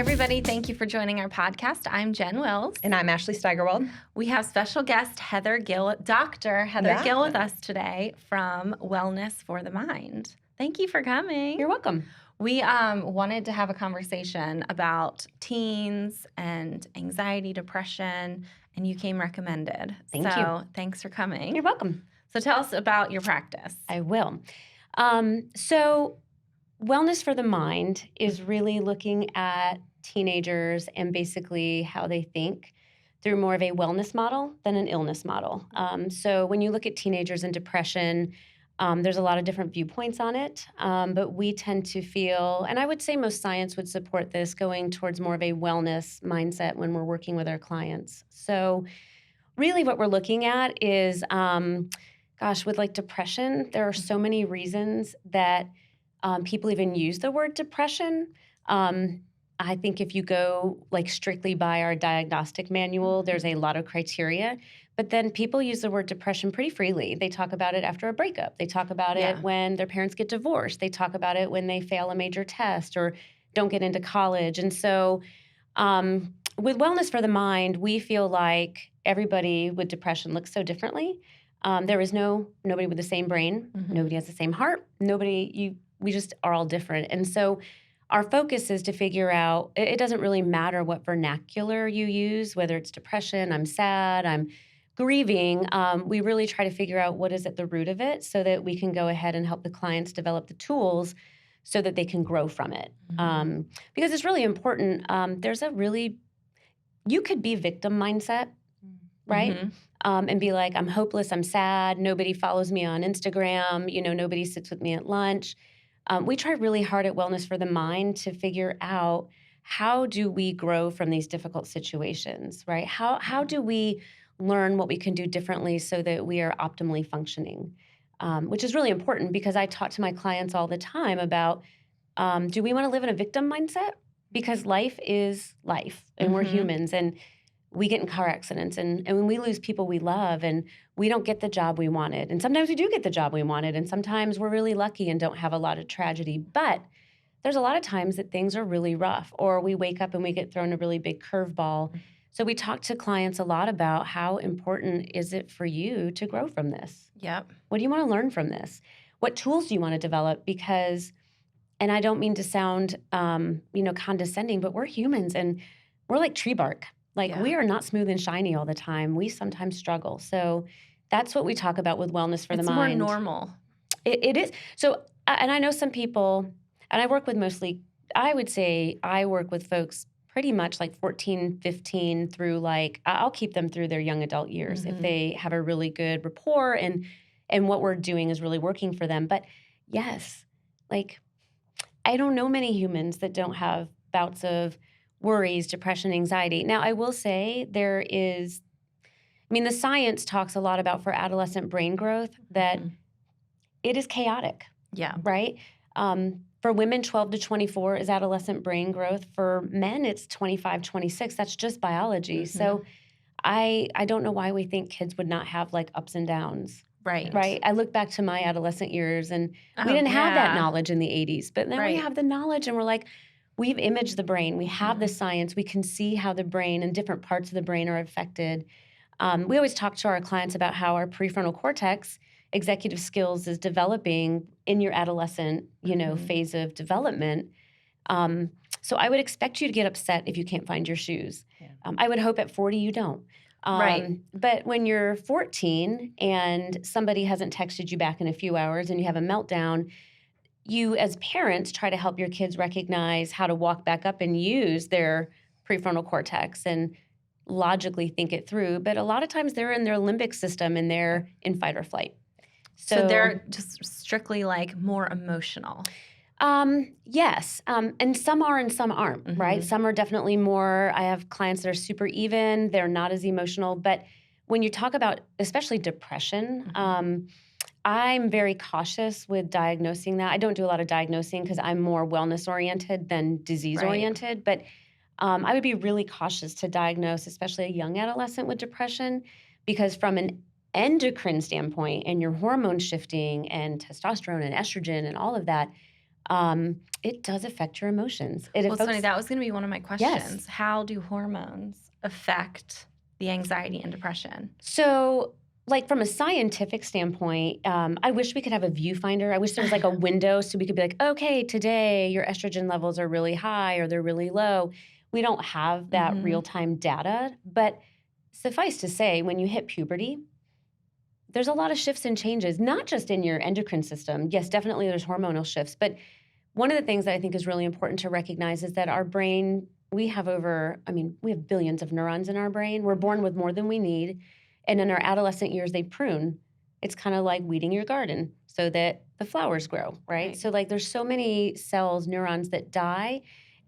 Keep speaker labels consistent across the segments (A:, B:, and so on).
A: everybody. Thank you for joining our podcast. I'm Jen Wills.
B: And I'm Ashley Steigerwald.
A: We have special guest Dr. Heather Gill with us today from Wellness for the Mind. Thank you for coming.
B: You're welcome.
A: We wanted to have a conversation about teens and anxiety, depression, and you came recommended.
B: Thank you.
A: Thanks for coming.
B: You're welcome.
A: So tell us about your practice.
B: I will. So Wellness for the Mind is really looking at teenagers and basically how they think through more of a wellness model than an illness model. So when you look at teenagers and depression, there's a lot of different viewpoints on it, but we tend to feel, and I would say most science would support this, going towards more of a wellness mindset when we're working with our clients. So really what we're looking at is, with like depression, there are so many reasons that people even use the word depression. I think if you go like strictly by our diagnostic manual, there's a lot of criteria. But then people use the word depression pretty freely. They talk about it after a breakup. They talk about it when their parents get divorced. They talk about it when they fail a major test or don't get into college. And so with Wellness for the Mind, we feel like everybody with depression looks so differently. There is nobody with the same brain. Mm-hmm. Nobody has the same heart. We just are all different. And so our focus is to figure out, it doesn't really matter what vernacular you use, whether it's depression, I'm sad, I'm grieving. We really try to figure out what is at the root of it so that we can go ahead and help the clients develop the tools so that they can grow from it. Mm-hmm. Because it's really important. You could be victim mindset, right? Mm-hmm. And be like, I'm hopeless, I'm sad, nobody follows me on Instagram, nobody sits with me at lunch. We try really hard at Wellness for the Mind to figure out how do we grow from these difficult situations, right? How do we learn what we can do differently so that we are optimally functioning, which is really important because I talk to my clients all the time about, do we want to live in a victim mindset? Because life is life, and mm-hmm. we're humans, and we get in car accidents, and when we lose people we love, and we don't get the job we wanted. And sometimes we do get the job we wanted, and sometimes we're really lucky and don't have a lot of tragedy. But there's a lot of times that things are really rough, or we wake up and we get thrown a really big curveball. So we talk to clients a lot about how important is it for you to grow from this?
A: Yep.
B: What do you want to learn from this? What tools do you want to develop? Because, and I don't mean to sound, condescending, but we're humans, and we're like tree bark. We are not smooth and shiny all the time. We sometimes struggle. So that's what we talk about with Wellness for the Mind.
A: It's more normal.
B: It is. So, and I know some people, and I work with I would say I work with folks pretty much like 14, 15 through I'll keep them through their young adult years mm-hmm. if they have a really good rapport and what we're doing is really working for them. But yes, I don't know many humans that don't have bouts of worries, depression, anxiety. Now, I will say the science talks a lot about for adolescent brain growth that mm-hmm. it is chaotic.
A: Yeah.
B: Right? For women, 12 to 24 is adolescent brain growth. For men, it's 25, 26. That's just biology. Mm-hmm. So I don't know why we think kids would not have ups and downs.
A: Right.
B: Right. I look back to my adolescent years and we didn't have that knowledge in the 80s. But now we have the knowledge and we're like, we've imaged the brain. We have mm-hmm. the science. We can see how the brain and different parts of the brain are affected. We always talk to our clients about how our prefrontal cortex, executive skills, is developing in your adolescent, mm-hmm. phase of development. So I would expect you to get upset if you can't find your shoes. Yeah. I would hope at 40 you don't.
A: Right.
B: But when you're 14 and somebody hasn't texted you back in a few hours and you have a meltdown, you as parents try to help your kids recognize how to walk back up and use their prefrontal cortex and logically think it through. But a lot of times they're in their limbic system and they're in fight or flight.
A: So they're just strictly more emotional.
B: Yes. And some are and some aren't, mm-hmm. right? Some are definitely more, I have clients that are super even. They're not as emotional. But when you talk about especially depression, mm-hmm. I'm very cautious with diagnosing that. I don't do a lot of diagnosing because I'm more wellness-oriented than disease-oriented. Right. But I would be really cautious to diagnose, especially a young adolescent with depression, because from an endocrine standpoint and your hormone shifting and testosterone and estrogen and all of that, it does affect your emotions.
A: Well, it's funny. That was going to be one of my
B: Yes.
A: questions. How do hormones affect the anxiety and depression?
B: So, like from a scientific standpoint, I wish we could have a viewfinder. I wish there was like a window so we could be like, okay, today your estrogen levels are really high or they're really low. We don't have that
A: Mhm.
B: real-time data, but suffice to say, when you hit puberty, there's a lot of shifts and changes, not just in your endocrine system. Yes, definitely there's hormonal shifts, but one of the things that I think is really important to recognize is that our brain, we have billions of neurons in our brain. We're born with more than we need. And in our adolescent years, they prune. It's kind of like weeding your garden so that the flowers grow, right?
A: Right.
B: So, like, there's so many cells, neurons that die.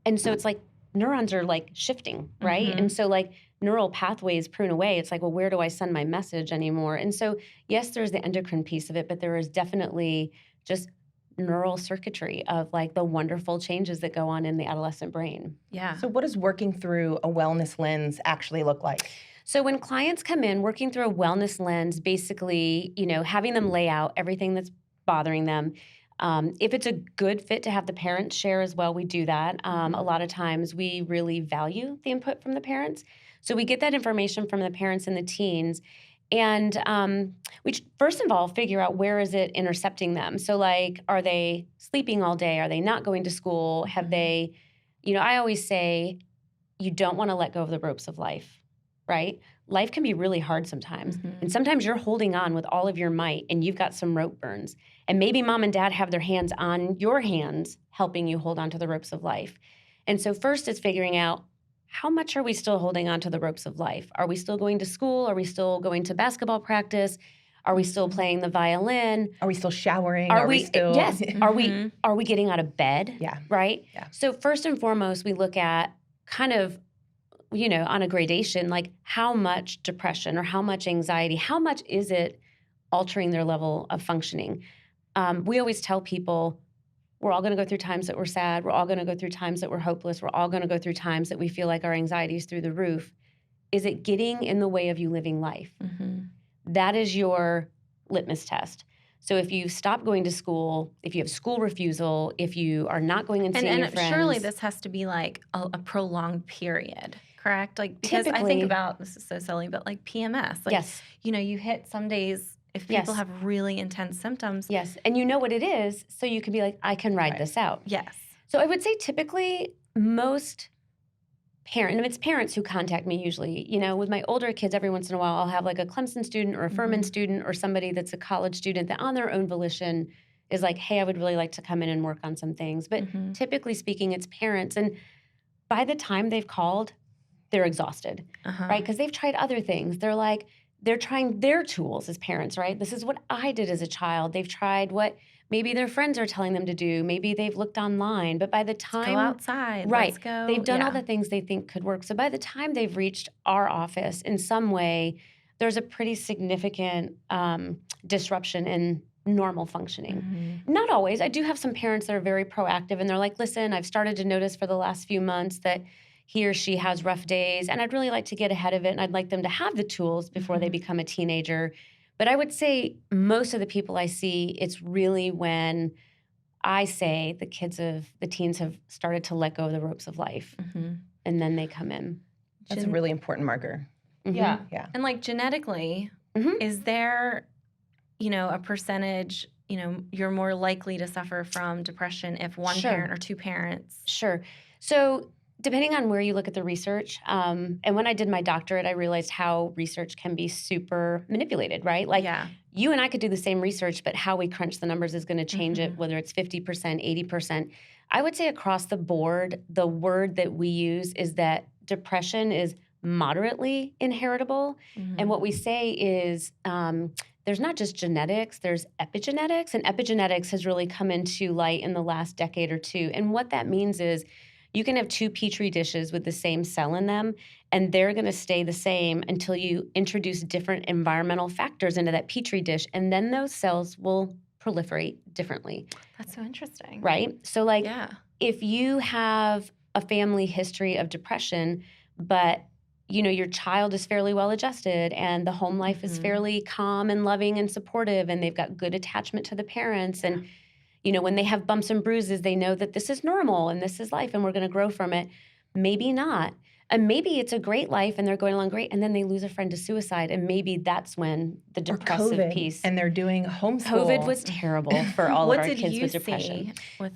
B: And so it's like neurons are like shifting, right?
A: Mhm.
B: And so, like, neural pathways prune away. It's like, well, where do I send my message anymore? And so, yes, there's the endocrine piece of it, but there is definitely just neural circuitry of like the wonderful changes that go on in the adolescent brain.
A: Yeah.
C: So what does working through a wellness lens actually look like?
B: So when clients come in working through a wellness lens, basically, having them lay out everything that's bothering them. If it's a good fit to have the parents share as well, we do that. A lot of times we really value the input from the parents. So we get that information from the parents and the teens. And we first of all figure out where is it intercepting them. So like, are they sleeping all day? Are they not going to school? Have they, I always say, you don't want to let go of the ropes of life, right? Life can be really hard sometimes.
A: Mhm.
B: And sometimes you're holding on with all of your might and you've got some rope burns. And maybe mom and dad have their hands on your hands helping you hold on to the ropes of life. And so first it's figuring out, how much are we still holding on to the ropes of life? Are we still going to school? Are we still going to basketball practice? Are we still playing the violin?
C: Are we still showering?
B: Are we
C: still?
B: Yes. Are
A: Mhm.
B: we getting out of bed?
C: Yeah.
B: Right?
C: Yeah.
B: So first and foremost, we look at kind of, on a gradation, like how much depression or how much anxiety, how much is it altering their level of functioning? We always tell people, we're all going to go through times that we're sad. We're all going to go through times that we're hopeless. We're all going to go through times that we feel like our anxiety is through the roof. Is it getting in the way of you living life?
A: Mhm.
B: That is your litmus test. So if you stop going to school, if you have school refusal, if you are not going and seeing your
A: And
B: friends,
A: surely this has to be like a prolonged period, correct? Like, because I think
B: Typically-
A: about, this is so silly, but like PMS. Like,
B: yes,
A: you hit some days, if people
B: Yes.
A: have really intense symptoms.
B: yes, and you know what it is, so you can be like, I can ride
C: Right.
B: this out.
A: Yes.
B: So I would say typically most and it's parents who contact me usually. With my older kids, every once in a while, I'll have like a Clemson student or a Furman
A: Mhm.
B: student or somebody that's a college student that on their own volition is like, hey, I would really like to come in and work on some things. But
A: Mhm.
B: typically speaking, it's parents. And by the time they've called, they're exhausted,
A: Uh-huh.
B: right? Because they've tried other things. They're trying their tools as parents, right? This is what I did as a child. They've tried what maybe their friends are telling them to do. Maybe they've looked online. But by the
A: Let's
B: time
A: go outside.
B: Right.
A: Let's go.
B: They've done all
A: Yeah.
B: the things they think could work. So by the time they've reached our office in some way, there's a pretty significant disruption in normal functioning.
A: Mhm.
B: Not always. I do have some parents that are very proactive and they're like, listen, I've started to notice for the last few months that he or she has rough days and I'd really like to get ahead of it and I'd like them to have the tools before they
A: Mhm.
B: become a teenager. But I would say most of the people I see, it's really when I say the teens have started to let go of the ropes of life
A: Mhm.
B: and then they come in.
C: That's a
A: Gen-
C: really important marker.
B: Mhm.
A: Yeah.
C: Yeah.
A: And like genetically,
B: Mhm.
A: is there, a percentage, you're more likely to suffer from depression if one
B: Sure.
A: parent or two parents?
B: Sure. So depending on where you look at the research, and when I did my doctorate, I realized how research can be super manipulated, right? Like
A: yeah.
B: you and I could do the same research, but how we crunch the numbers is going to change it,
A: Mhm.
B: whether it's 50%, 80%. I would say across the board, the word that we use is that depression is moderately inheritable.
A: Mhm.
B: And what we say is there's not just genetics, there's epigenetics. And epigenetics has really come into light in the last decade or two. And what that means is you can have two petri dishes with the same cell in them, and they're going to stay the same until you introduce different environmental factors into that petri dish. And then those cells will proliferate differently,
A: That's so interesting.
B: right? So, like,
A: Yeah.
B: if you have a family history of depression, but your child is fairly well adjusted and the home life is
A: Mhm.
B: fairly calm and loving and supportive and they've got good attachment to the parents and When they have bumps and bruises, they know that this is normal and this is life and we're going to grow from it. Maybe not. And maybe it's a great life and they're going along great, and then they lose a friend to suicide, and maybe that's when the
C: Or
B: depressive
C: COVID,
B: piece.
C: and they're doing homeschool.
B: COVID was terrible for all of our kids with depression.
A: See with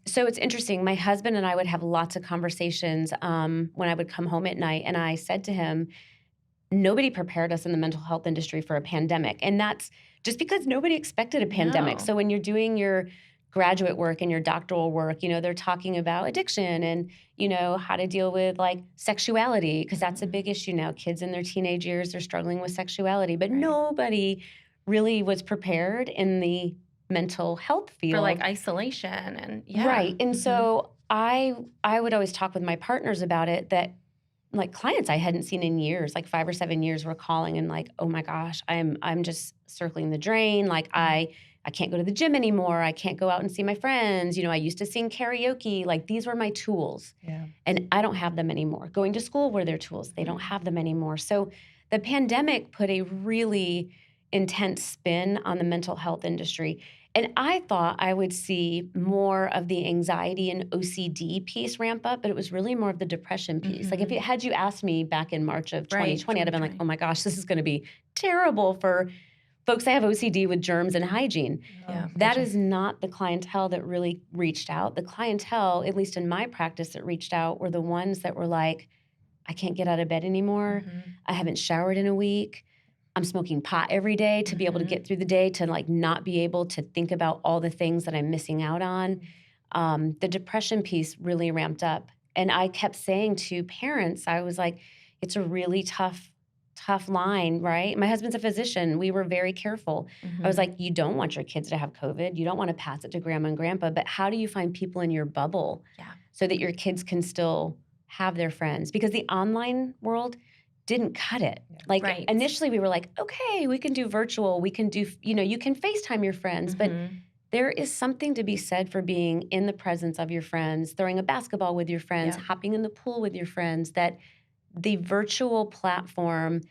B: So it's interesting. My husband and I would have lots of conversations when I would come home at night, and I said to him, nobody prepared us in the mental health industry for a pandemic. And that's just because nobody expected a pandemic.
A: No.
B: So when you're doing your graduate work and your doctoral work, they're talking about addiction and, how to deal with like sexuality, because that's a big issue now. Kids in their teenage years are struggling with sexuality, but nobody really was prepared in the mental health field.
A: for like isolation and
B: Right. And so I would always talk with my partners about it, that like clients I hadn't seen in years, like 5 or 7 years, were calling and like, oh my gosh, I'm just circling the drain. Like I can't go to the gym anymore. I can't go out and see my friends. I used to sing karaoke. Like these were my tools.
C: Yeah.
B: And I don't have them anymore. Going to school were their tools. They don't have them anymore. So the pandemic put a really intense spin on the mental health industry. And I thought I would see more of the anxiety and OCD piece ramp up, but it was really more of the depression piece. Like had you asked me back in March of 2020, I'd have been like, oh my gosh, this is going to be terrible for folks that have OCD with germs and hygiene.
A: Yeah.
B: That is not the clientele that really reached out. The clientele, at least in my practice, that reached out were the ones that were like, I can't get out of bed anymore. I haven't showered in a week. I'm smoking pot every day to be able to get through the day, to like not be able to think about all the things that I'm missing out on. The depression piece really ramped up. And I kept saying to parents, I was like, it's a really tough line, right? My husband's a physician. We were very careful. I was like, you don't want your kids to have COVID. You don't want to pass it to grandma and grandpa, but how do you find people in your bubble so that your kids can still have their friends? Because the online world didn't cut it. Like initially we were like, okay, we can do virtual. We can do, you can FaceTime your friends, but there is something to be said for being in the presence of your friends, throwing a basketball with your friends, hopping in the pool with your friends, that the virtual platform,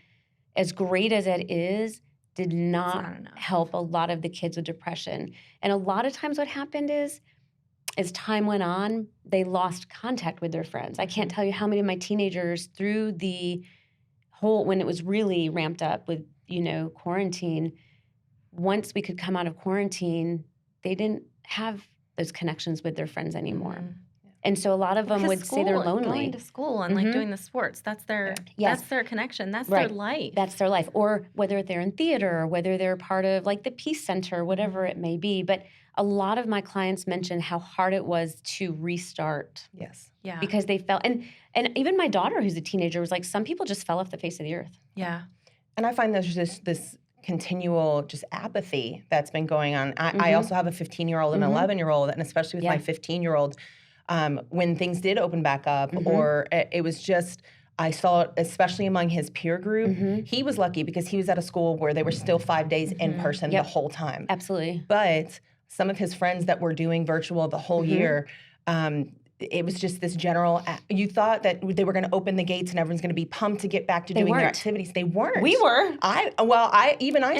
B: as great as it is, did not help a lot of the kids with depression. And a lot of times what happened is, as time went on, they lost contact with their friends. I can't tell you how many of my teenagers, through the whole, when it was really ramped up with, quarantine, once we could come out of quarantine, they didn't have those connections with their friends anymore. And so a lot of them would say they're lonely.
A: Going to school and like doing the sports, that's their that's their connection. That's their life.
B: That's their life. Or whether they're in theater, or whether they're part of like the Peace Center, whatever it may be. But a lot of my clients mentioned how hard it was to restart.
C: Yes.
A: Yeah.
B: Because they felt, and even my daughter, who's a teenager, was like, some people just fell off the face of the earth.
A: Yeah.
C: And I find there's just this continual just apathy that's been going on. I also have a 15-year-old and 11-year-old, and especially with my 15-year-old, when things did open back up, or it was just, I saw it, especially among his peer group. He was lucky because he was at a school where they were still 5 days in person the whole time.
B: Absolutely.
C: But some of his friends that were doing virtual the whole year, it was just this general, you thought that they were going to open the gates and everyone's going to be pumped to get back to doing their activities. They weren't.
B: We were.
C: I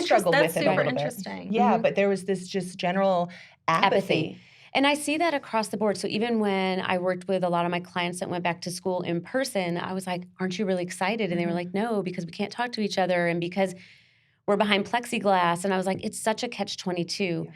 C: struggled with it a little bit.
A: That's super interesting.
C: Yeah, but there was this just general apathy.
B: And I see that across the board. So even when I worked with a lot of my clients that went back to school in person, I was like, aren't you really excited? And they were like, no, because we can't talk to each other and because we're behind plexiglass. And I was like, it's such a catch-22.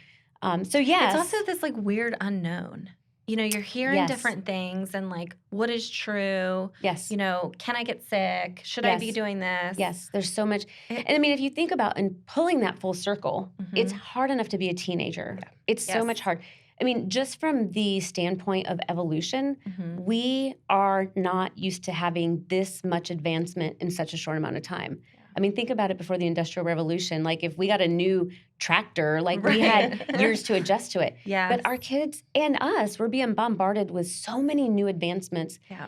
B: So yes.
A: It's also this like weird unknown. You're hearing different things and like, what is true?
B: Yes.
A: Can I get sick? Should I be doing this?
B: Yes, there's so much. And I mean, if you think about and pulling that full circle, it's hard enough to be a teenager. Yeah. It's so much hard. I mean, just from the standpoint of evolution, we are not used to having this much advancement in such a short amount of time. Yeah. I mean, think about it before the Industrial Revolution. Like if we got a new tractor, like we had years to adjust to it.
A: Yes.
B: But our kids and us, we're being bombarded with so many new advancements.
A: Yeah.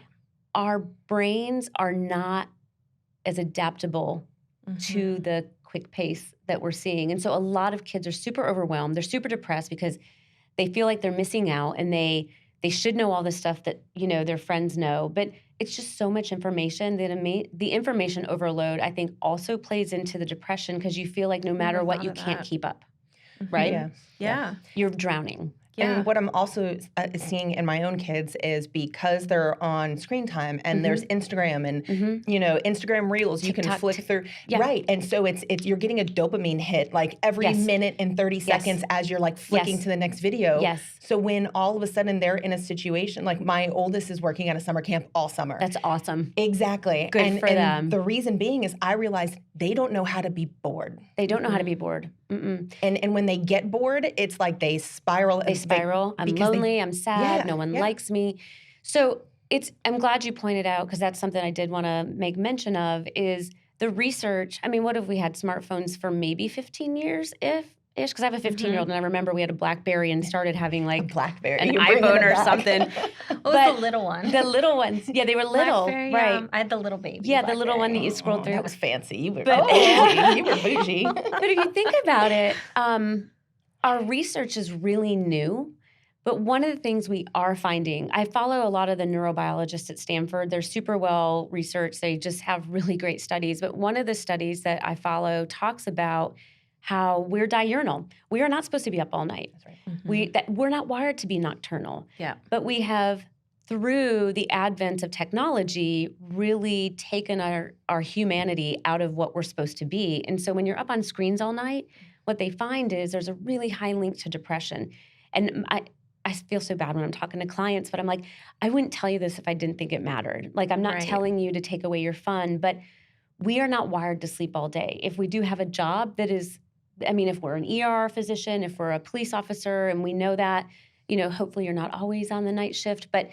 B: Our brains are not as adaptable to the quick pace that we're seeing. And so a lot of kids are super overwhelmed. They're super depressed because they feel like they're missing out and they should know all the stuff that, their friends know. But it's just so much information that the information overload, I think, also plays into the depression because you feel like no matter what, you can't keep up, right?
C: Yeah.
B: You're drowning.
A: Yeah.
C: And what I'm also seeing in my own kids is because they're on screen time and there's Instagram and Instagram Reels,
B: TikTok,
C: you can flick through,
B: yeah.
C: right? And so it's you're getting a dopamine hit like every minute and 30 seconds as you're like flicking to the next video.
B: Yes.
C: So when all of a sudden they're in a situation like my oldest is working at a summer camp all summer.
B: That's awesome.
C: Exactly.
B: Good for them.
C: The reason being is I realized they don't know how to be bored.
B: They don't know how to be bored.
C: And when they get bored, it's like they spiral.
B: I'm lonely. I'm sad. No one likes me. So I'm glad you pointed out, because that's something I did want to make mention of, is the research. I mean, what if we had smartphones for maybe 15 years, ish? Because I have a 15-year-old, and I remember we had a BlackBerry and started having like
C: a BlackBerry,
B: an iPhone or something.
A: What was the little one?
B: The little ones. Yeah, they were little.
A: Right. I had the little baby.
B: Yeah, the little one that you scrolled through.
C: That was fancy. You were bougie.
B: But if you think about it, our research is really new. But one of the things we are finding, I follow a lot of the neurobiologists at Stanford. They're super well researched. They just have really great studies. But one of the studies that I follow talks about how we're diurnal. We are not supposed to be up all night.
C: That's right.
B: We're not wired to be nocturnal.
A: Yeah.
B: But we have, through the advent of technology, really taken our humanity out of what we're supposed to be. And so when you're up on screens all night, what they find is there's a really high link to depression. And I feel so bad when I'm talking to clients, but I'm like, I wouldn't tell you this if I didn't think it mattered. Like, I'm not telling you to take away your fun, but we are not wired to sleep all day. If we do have a job that is, if we're an ER physician, if we're a police officer, and we know that, hopefully you're not always on the night shift, but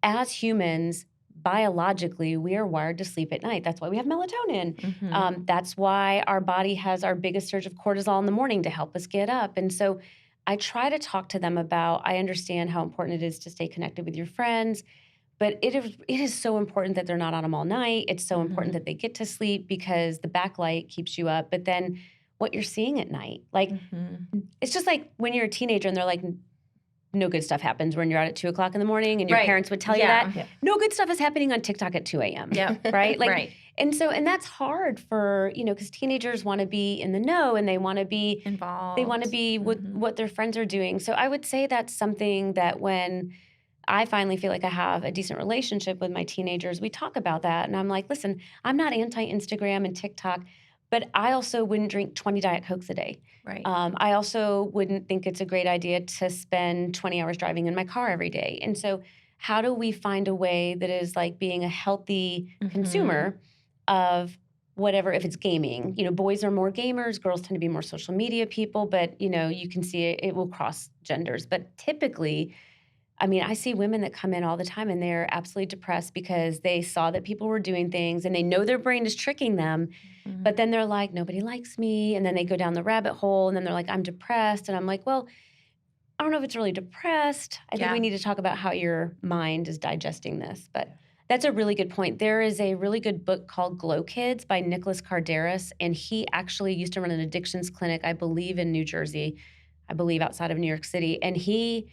B: as humans, biologically, we are wired to sleep at night. That's why we have melatonin. That's why our body has our biggest surge of cortisol in the morning to help us get up. And so I try to talk to them about, I understand how important it is to stay connected with your friends, but it is so important that they're not on them all night. It's so important that they get to sleep, because the backlight keeps you up. But then what you're seeing at night, like, it's just like when you're a teenager and they're like, no good stuff happens when you're out at 2 o'clock in the morning, and your parents would tell you that. Yeah. No good stuff is happening on TikTok at 2 a.m.
A: Yeah.
B: Right? Like, and that's hard for, because teenagers want to be in the know and they want to be
A: involved.
B: They want to be with what their friends are doing. So I would say that's something that when I finally feel like I have a decent relationship with my teenagers, we talk about that. And I'm like, listen, I'm not anti-Instagram and TikTok, but I also wouldn't drink 20 Diet Cokes a day.
A: Right.
B: I also wouldn't think it's a great idea to spend 20 hours driving in my car every day. And so how do we find a way that is like being a healthy consumer of whatever, if it's gaming, boys are more gamers, girls tend to be more social media people, but, you can see it will cross genders. But typically, I see women that come in all the time and they're absolutely depressed because they saw that people were doing things and they know their brain is tricking them, but then they're like, nobody likes me. And then they go down the rabbit hole and then they're like, I'm depressed. And I'm like, well, I don't know if it's really depressed. I think we need to talk about how your mind is digesting this. But that's a really good point. There is a really good book called Glow Kids by Nicholas Kardaras, and he actually used to run an addictions clinic, I believe in New Jersey, I believe outside of New York City. And he,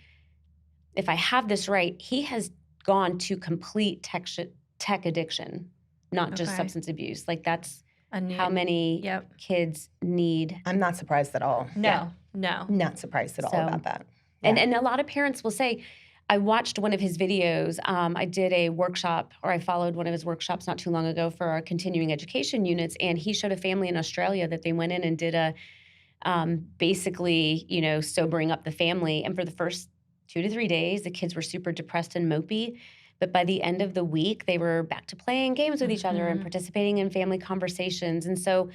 B: if I have this right, he has gone to complete tech addiction, not just substance abuse. Like that's how many kids need.
C: I'm not surprised at all.
A: No.
C: Not surprised at all about that.
B: Yeah. And a lot of parents will say, I watched one of his videos. I did a workshop, or I followed one of his workshops not too long ago for our continuing education units, and he showed a family in Australia that they went in and did a basically, sobering up the family. And for the first 2 to 3 days, the kids were super depressed and mopey. But by the end of the week, they were back to playing games with each other and participating in family conversations. And so,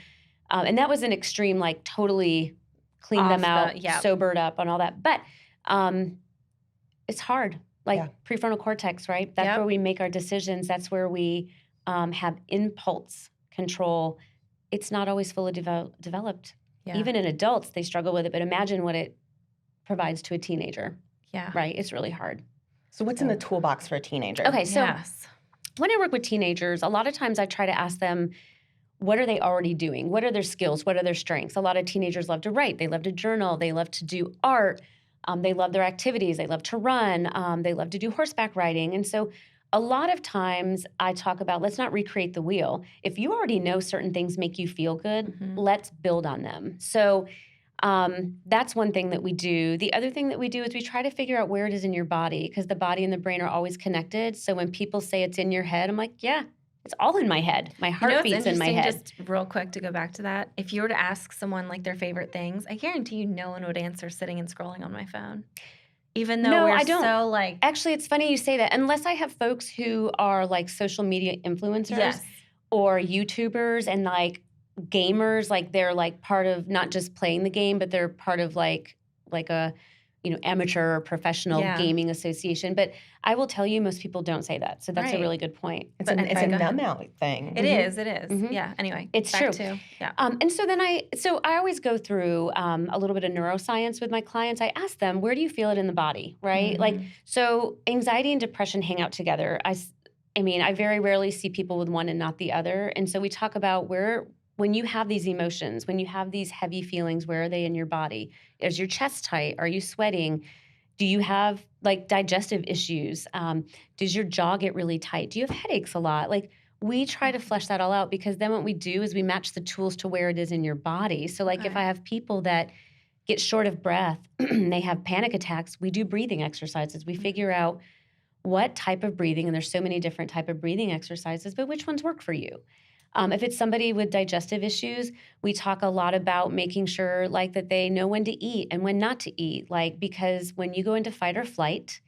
B: and that was an extreme, like totally clean them out, sobered up and all that. But it's hard, like prefrontal cortex, right? That's where we make our decisions. That's where we have impulse control. It's not always fully developed. Yeah. Even in adults, they struggle with it. But imagine what it provides to a teenager.
A: Yeah.
B: Right? It's really hard.
C: So what's in the toolbox for a teenager?
B: Okay, so when I work with teenagers, a lot of times I try to ask them, what are they already doing? What are their skills? What are their strengths? A lot of teenagers love to write. They love to journal. They love to do art. They love their activities. They love to run. They love to do horseback riding. And so a lot of times I talk about, let's not recreate the wheel. If you already know certain things make you feel good, let's build on them. So That's one thing that we do. The other thing that we do is we try to figure out where it is in your body, because the body and the brain are always connected. So when people say it's in your head, I'm like, yeah, it's all in my head. My heart beats in my head.
A: Just real quick to go back to that. If you were to ask someone like their favorite things, I guarantee you no one would answer sitting and scrolling on my phone. Even though
B: I don't.
A: so like...
B: Actually, it's funny you say that. Unless I have folks who are like social media influencers or YouTubers and like gamers, like they're like part of not just playing the game, but they're part of like a amateur or professional gaming association. But I will tell you, most people don't say that. So that's a really good point.
C: It's a numb out thing.
A: It is. Yeah. Anyway,
B: it's true. And so then I always go through a little bit of neuroscience with my clients. I ask them, where do you feel it in the body, right?
A: Mm-hmm.
B: Like, so anxiety and depression hang out together. I very rarely see people with one and not the other. And so we talk about when you have these emotions, when you have these heavy feelings, where are they in your body? Is your chest tight? Are you sweating? Do you have like digestive issues? Does your jaw get really tight? Do you have headaches a lot? Like, we try to flesh that all out, because then what we do is we match the tools to where it is in your body. So like if I have people that get short of breath, they have panic attacks, we do breathing exercises. We figure out what type of breathing, and there's so many different type of breathing exercises, but which ones work for you? If it's somebody with digestive issues, we talk a lot about making sure like that they know when to eat and when not to eat, like, because when you go into fight or flight,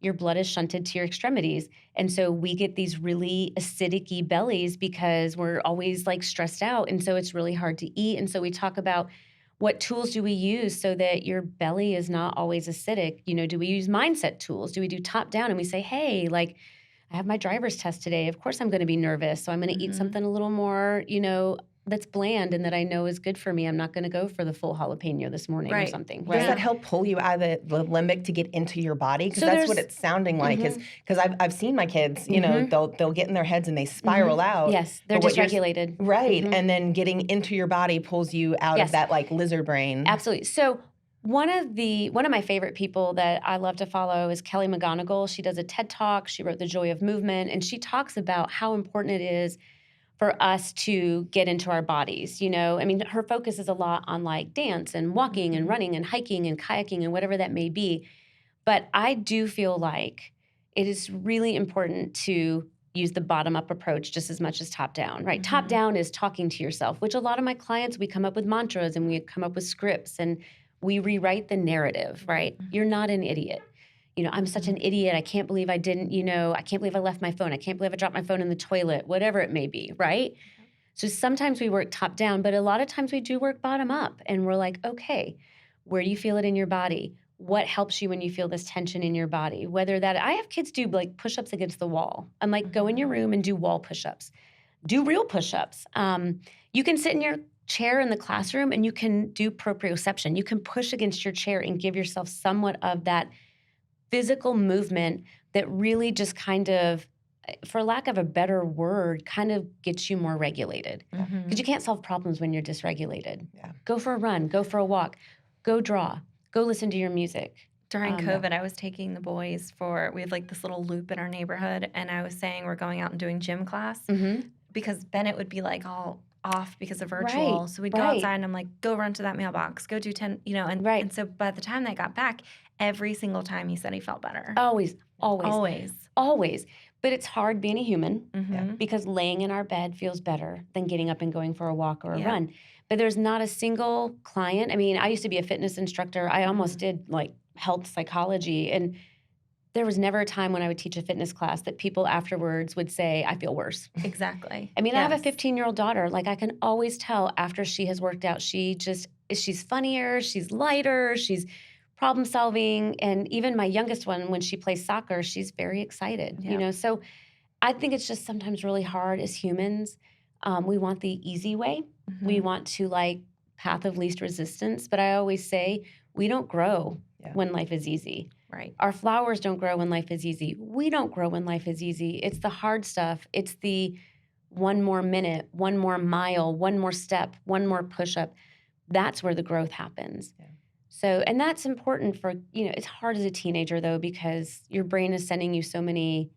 B: your blood is shunted to your extremities. And so we get these really acidic-y bellies because we're always like stressed out. And so it's really hard to eat. And so we talk about what tools do we use so that your belly is not always acidic? Do we use mindset tools? Do we do top down? And we say, hey, like, I have my driver's test today. Of course I'm going to be nervous. So I'm going to eat something a little more, that's bland and that I know is good for me. I'm not going to go for the full jalapeno this morning or something.
C: Right? Does that help pull you out of the limbic to get into your body? Because that's what it's sounding like. Because I've seen my kids, they'll get in their heads and they spiral out.
B: Yes, they're dysregulated.
C: Right. And then getting into your body pulls you out of that like lizard brain.
B: Absolutely. So one of my favorite people that I love to follow is Kelly McGonigal. She does a TED Talk. She wrote The Joy of Movement, and she talks about how important it is for us to get into our bodies. Her focus is a lot on like dance and walking and running and hiking and kayaking and whatever that may be. But I do feel like it is really important to use the bottom-up approach just as much as top-down, right? Top-down is talking to yourself, which a lot of my clients, we come up with mantras and we come up with scripts and we rewrite the narrative, right? You're not an idiot. I'm such an idiot. I can't believe I didn't, I can't believe I left my phone. I can't believe I dropped my phone in the toilet, whatever it may be, right? So sometimes we work top down, but a lot of times we do work bottom up. And we're like, okay, where do you feel it in your body? What helps you when you feel this tension in your body? Whether that, I have kids do like push-ups against the wall. I'm like, go in your room and do wall push-ups. Do real push-ups. You can sit in your chair in the classroom and you can do proprioception. You can push against your chair and give yourself somewhat of that physical movement that really just kind of, for lack of a better word, kind of gets you more regulated. Because you can't solve problems when you're dysregulated. Yeah. Go for a run, go for a walk, go draw, go listen to your music.
A: During COVID, I was taking the boys we have like this little loop in our neighborhood, and I was saying we're going out and doing gym class because Bennett would be like all off because of virtual.
B: Right,
A: so we'd go outside and I'm like, go run to that mailbox, go do 10, and so by the time they got back, every single time he said he felt better.
B: Always. But it's hard being a human because laying in our bed feels better than getting up and going for a walk or a run. But there's not a single client. I used to be a fitness instructor. I almost did like health psychology, and there was never a time when I would teach a fitness class that people afterwards would say, I feel worse.
A: Exactly.
B: I have a 15-year-old daughter. Like, I can always tell after she has worked out, she's funnier, she's lighter, she's problem solving. And even my youngest one, when she plays soccer, she's very excited, So I think it's just sometimes really hard as humans. We want the easy way. We want to like path of least resistance. But I always say we don't grow when life is easy.
A: Right.
B: Our flowers don't grow when life is easy. We don't grow when life is easy. It's the hard stuff. It's the one more minute, one more mile, one more step, one more push-up. That's where the growth happens. Yeah. So, and that's important for, it's hard as a teenager though, because your brain is sending you so many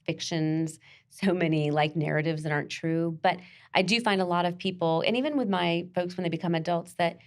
B: fictions, so many like narratives that aren't true. But I do find a lot of people, and even with my folks when they become adults, that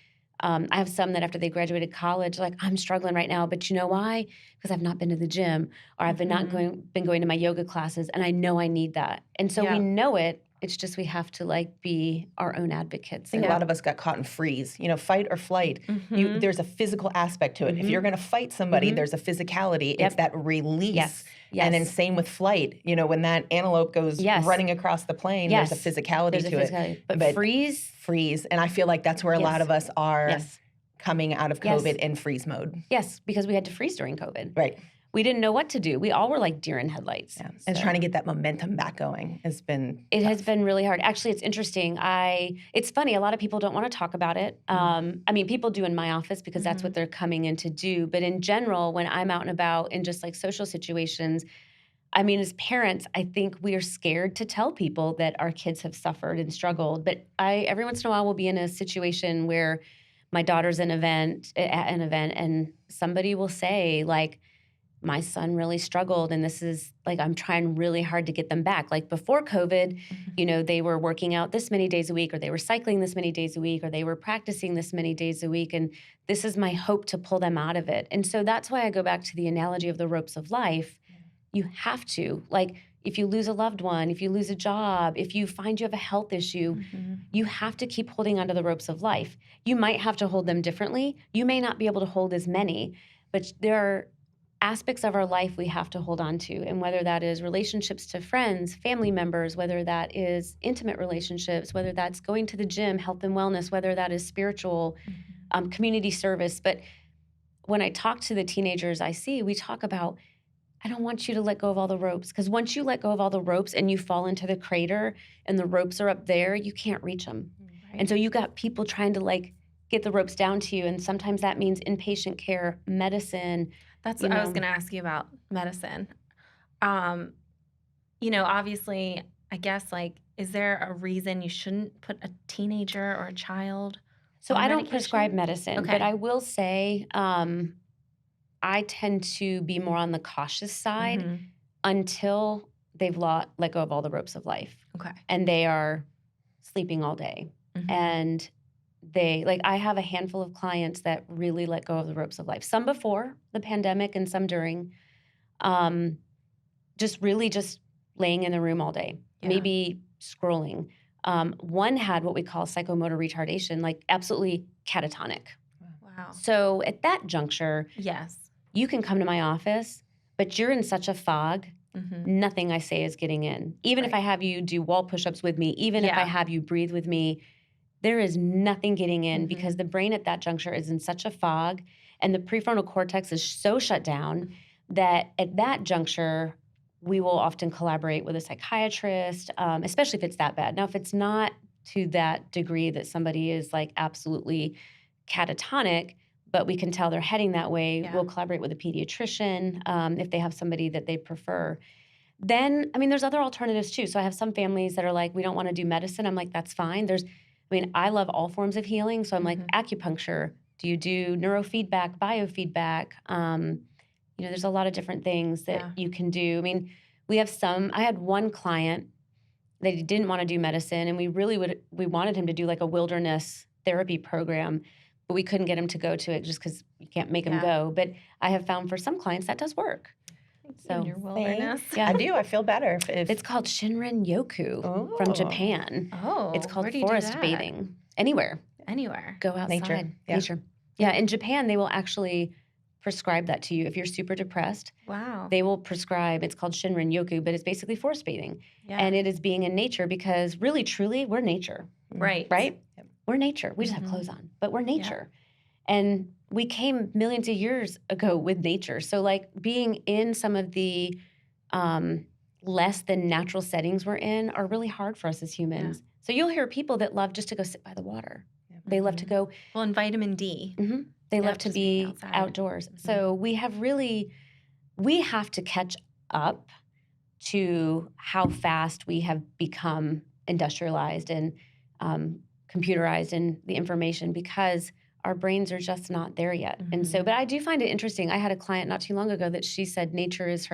B: I have some that after they graduated college, like, I'm struggling right now, but you know why? Because I've not been to the gym, or I've been going to my yoga classes, and I know I need that. And so we know it. It's just we have to like be our own advocates.
C: I think a lot of us got caught in freeze. You know, fight or flight. There's a physical aspect to it. If you're going to fight somebody, there's a physicality. It's that release.
B: Yes.
C: And then same with flight. You know, when that antelope goes running across the plain, there's a physicality to it.
B: But freeze.
C: And I feel like that's where a lot of us are coming out of COVID in freeze mode.
B: Yes, because we had to freeze during COVID.
C: Right.
B: We didn't know what to do. We all were like deer in headlights.
C: Yeah. And trying to get that momentum back going has been
B: tough. Has been really hard. Actually, it's interesting. It's funny. A lot of people don't want to talk about it. I mean, people do in my office because that's what they're coming in to do. But in general, when I'm out and about in just like social situations, I mean, as parents, I think we are scared to tell people that our kids have suffered and struggled. But every once in a while will be in a situation where my daughter's at an event, and somebody will say, like, my son really struggled, and this is like, I'm trying really hard to get them back. Like before COVID, you know, they were working out this many days a week, or they were cycling this many days a week, or they were practicing this many days a week. And this is my hope to pull them out of it. And so that's why I go back to the analogy of the ropes of life. You have to, like, if you lose a loved one, if you lose a job, if you find you have a health issue, you have to keep holding onto the ropes of life. You might have to hold them differently. You may not be able to hold as many, but there are aspects of our life we have to hold on to. And whether that is relationships to friends, family members, whether that is intimate relationships, whether that's going to the gym, health and wellness, whether that is spiritual, community service. But when I talk to the teenagers I see, we talk about, I don't want you to let go of all the ropes, because once you let go of all the ropes and you fall into the crater and the ropes are up there, you can't reach them. Right. And so you got people trying to like get the ropes down to you. And sometimes that means inpatient care, medicine.
A: That's what I was going to ask you about medicine. You know, obviously, I guess, like, is there a reason you shouldn't put a teenager or a child
B: So
A: on
B: I don't
A: medication?
B: prescribe medicine,
A: Okay.
B: but I will say I tend to be more on the cautious side until they've let go of all the ropes of life.
A: Okay.
B: And they are sleeping all day. And I have a handful of clients that really let go of the ropes of life. Some before the pandemic and some during. Just laying in the room all day, maybe scrolling. One had what we call psychomotor retardation, like absolutely catatonic.
A: Wow.
B: So at that juncture,
A: Yes.
B: you can come to my office, but you're in such a fog, nothing I say is getting in. Even if I have you do wall push-ups with me, even if I have you breathe with me, there is nothing getting in because the brain at that juncture is in such a fog and the prefrontal cortex is so shut down that at that juncture, we will often collaborate with a psychiatrist, especially if it's that bad. Now, if it's not to that degree that somebody is like absolutely catatonic, but we can tell they're heading that way, we'll collaborate with a pediatrician if they have somebody that they prefer. Then, I mean, there's other alternatives too. So I have some families that are like, we don't want to do medicine. I'm like, that's fine. I love all forms of healing. So I'm like, acupuncture. Do you do neurofeedback, biofeedback? There's a lot of different things that you can do. I mean, I had one client that he didn't want to do medicine, and we wanted him to do like a wilderness therapy program, but we couldn't get him to go to it just because you can't make him go. But I have found for some clients that does work.
A: So in your wilderness.
C: I do. I feel better.
B: It's called Shinrin Yoku from Japan.
A: Oh,
B: it's called
A: where do you
B: forest
A: do that?
B: bathing. Anywhere.
A: Go
B: outside.
C: Nature.
B: Yeah, in Japan, they will actually prescribe that to you. If you're super depressed, they will prescribe, it's called Shinrin Yoku, but it's basically forest bathing. Yeah. And it is being in nature because really, truly, we're nature.
A: Right?
B: Yep. We're nature. We just have clothes on, but we're nature. Yeah. And we came millions of years ago with nature. So like being in some of the less than natural settings we're in are really hard for us as humans. Yeah. So you'll hear people that love just to go sit by the water. Yeah. They love to go.
A: Well, and vitamin D.
B: They love to be outdoors. So we have to catch up to how fast we have become industrialized and computerized in the information because our brains are just not there yet. And so, but I do find it interesting. I had a client not too long ago that she said nature is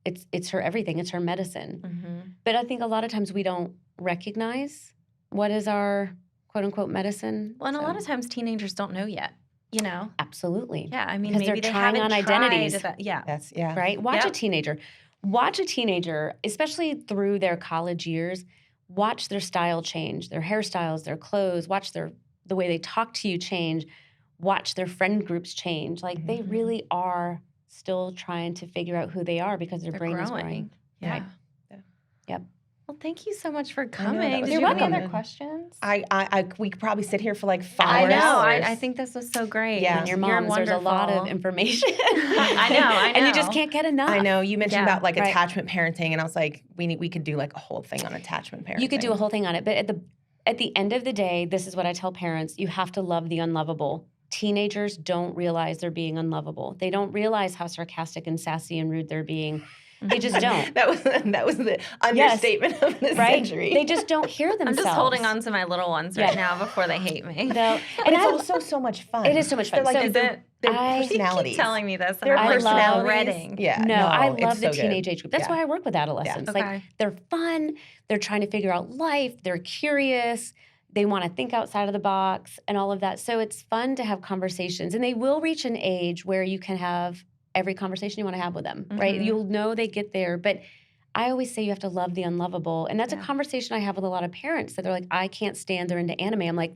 B: it's her everything. It's her medicine. But I think a lot of times we don't recognize what is our quote unquote medicine.
A: Well, and a lot of times teenagers don't know yet, you know?
B: Absolutely.
A: Yeah, I mean,
B: Because
A: maybe
B: they're
A: they
B: trying
A: haven't
B: on
A: tried
B: identities.
A: Yeah.
C: That's
B: Right? Watch
A: Yep.
B: a teenager. Watch a teenager, especially through their college years. Watch their style change, their hairstyles, their clothes. Watch the way they talk to you change. Watch their friend groups change. Like they really are still trying to figure out who they are because their brain is growing.
A: Yeah.
B: Right. Yep.
A: Well, thank you so much for
C: that
A: coming.
C: was
A: Did you
B: You're
A: have any
B: welcome.
A: other questions?
C: We could probably sit here for like 5
A: I
C: hours.
A: know. I think this was so great.
C: Yeah.
B: And your
A: You're
B: moms, there's a lot of
A: wonderful.
B: information.
A: I know.
B: And you just can't get enough.
C: I know. You mentioned
A: Yeah.
C: about like
B: Right.
C: attachment parenting, and I was like, we could do like a whole thing on attachment parenting.
B: You could do a whole thing on it, but at the end of the day, this is what I tell parents: you have to love the unlovable. Teenagers don't realize they're being unlovable. They don't realize how sarcastic and sassy and rude they're being. They just don't.
C: that was the understatement of this
B: Right?
C: century.
B: They just don't hear themselves.
A: I'm just holding on to my little ones right now before they hate me.
B: No,
C: But it's also so much fun.
B: It is so much fun.
C: They're like
B: So
C: their
A: You
C: personalities.
A: keep telling me this, and
C: Their
A: I'm like
C: personalities.
A: dreading.
C: Yeah.
B: No, I
C: it's
B: love the
C: so
B: teenage
C: good.
B: age group. That's why I work with adolescents.
A: Okay.
B: Like they're fun. They're trying to figure out life. They're curious. They want to think outside of the box and all of that. So it's fun to have conversations. And they will reach an age where you can have every conversation you want to have with them, right? You'll know they get there. But I always say you have to love the unlovable. And that's a conversation I have with a lot of parents that they're like, I can't stand they're into anime. I'm like,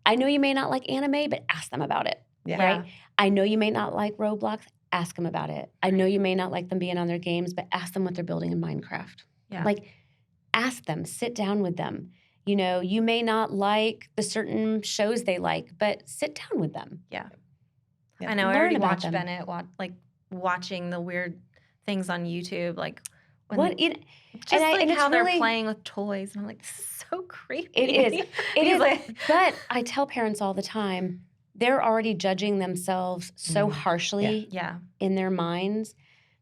B: I know you may not like anime, but ask them about it, right? I know you may not like Roblox. Ask them about it. I know you may not like them being on their games, but ask them what they're building in Minecraft.
A: Yeah.
B: Like, ask them, sit down with them. You know, you may not like the certain shows they like, but sit down with them.
A: Yeah.
C: Yeah.
A: I know. I
B: Learn
A: already
B: about
A: watched
B: them.
A: Bennett, watching the weird things on YouTube, like
B: What it,
A: just
B: and
A: like
B: and it's
A: how they're
B: really-
A: playing with toys, and I'm like, this is so creepy.
B: It is. It
A: He's
B: is.
A: like-
B: But I tell parents all the time, they're already judging themselves so harshly
A: Yeah.
B: in their minds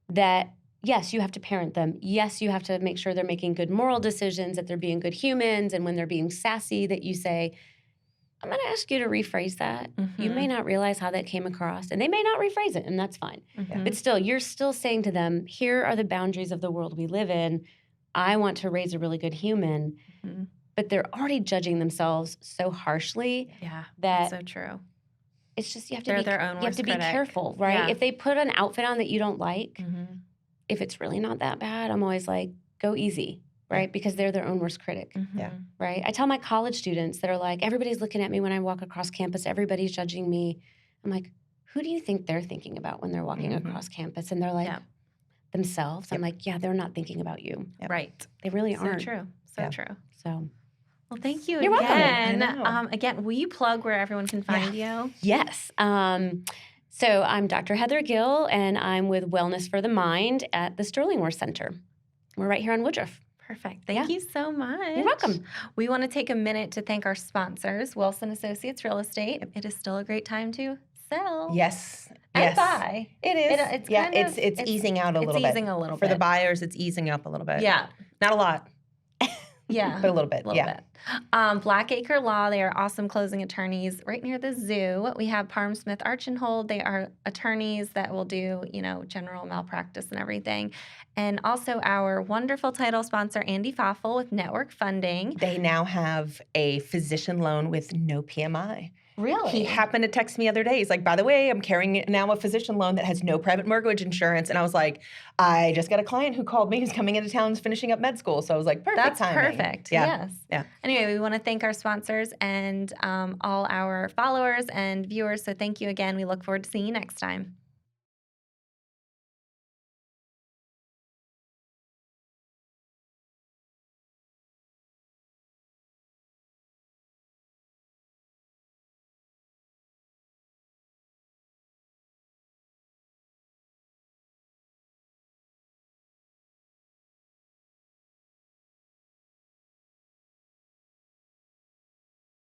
B: that, yes, you have to parent them. Yes, you have to make sure they're making good moral decisions, that they're being good humans. And when they're being sassy, that you say, I'm going to ask you to rephrase that. You may not realize how that came across, and they may not rephrase it, and that's fine. But still, you're still saying to them, here are the boundaries of the world we live in. I want to raise a really good human. But they're already judging themselves so harshly
A: Yeah.
B: that
A: That's so true.
B: it's just you have to
A: They're
B: be
A: their own
B: you have to
A: worst
B: be
A: critic.
B: careful, right?
A: Yeah.
B: If they put an outfit on that you don't like,
A: Mm-hmm.
B: if it's really not that bad, I'm always like, go easy, right? Because they're their own worst critic,
C: Yeah.
B: right? I tell my college students that are like, everybody's looking at me when I walk across campus, everybody's judging me. I'm like, who do you think they're thinking about when they're walking across campus? And they're like, themselves. I'm like, yeah, they're not thinking about you.
A: Right.
B: They really
A: So
B: aren't.
A: true. So true.
B: So,
A: Well, thank you
B: You're welcome.
A: again.
C: I know.
A: Again, will you plug where everyone can find you?
B: yes. So I'm Dr. Heather Gill, and I'm with Wellness for the Mind at the Sterling Worth Center. We're right here on Woodruff.
A: Perfect. Thank you so much.
B: You're welcome.
A: We want to take a minute to thank our sponsors, Wilson Associates Real Estate. It is still a great time to sell.
C: Yes.
A: And
C: Yes.
A: buy.
C: It is.
A: It's
C: yeah,
A: kind of-
C: it's easing out a little bit.
A: It's easing a little
C: For
A: bit.
C: the buyers, it's easing up a little bit.
A: Yeah.
C: Not a lot,
A: Yeah.
C: but a little bit.
A: bit. Blackacre Law, they are awesome closing attorneys right near the zoo. We have Parham Smith Archenhold. They are attorneys that will do, general malpractice and everything. And also our wonderful title sponsor, Andy Pfaffl with Network Funding.
C: They now have a physician loan with no PMI.
A: Really?
C: He happened to text me the other day. He's like, by the way, I'm carrying now a physician loan that has no private mortgage insurance. And I was like, I just got a client who called me who's coming into town, who's finishing up med school. So I was like, perfect
A: That's
C: timing.
A: perfect.
C: Yeah.
A: Yes.
C: Yeah.
A: Anyway, we want to thank our sponsors and all our followers and viewers. So thank you again. We look forward to seeing you next time.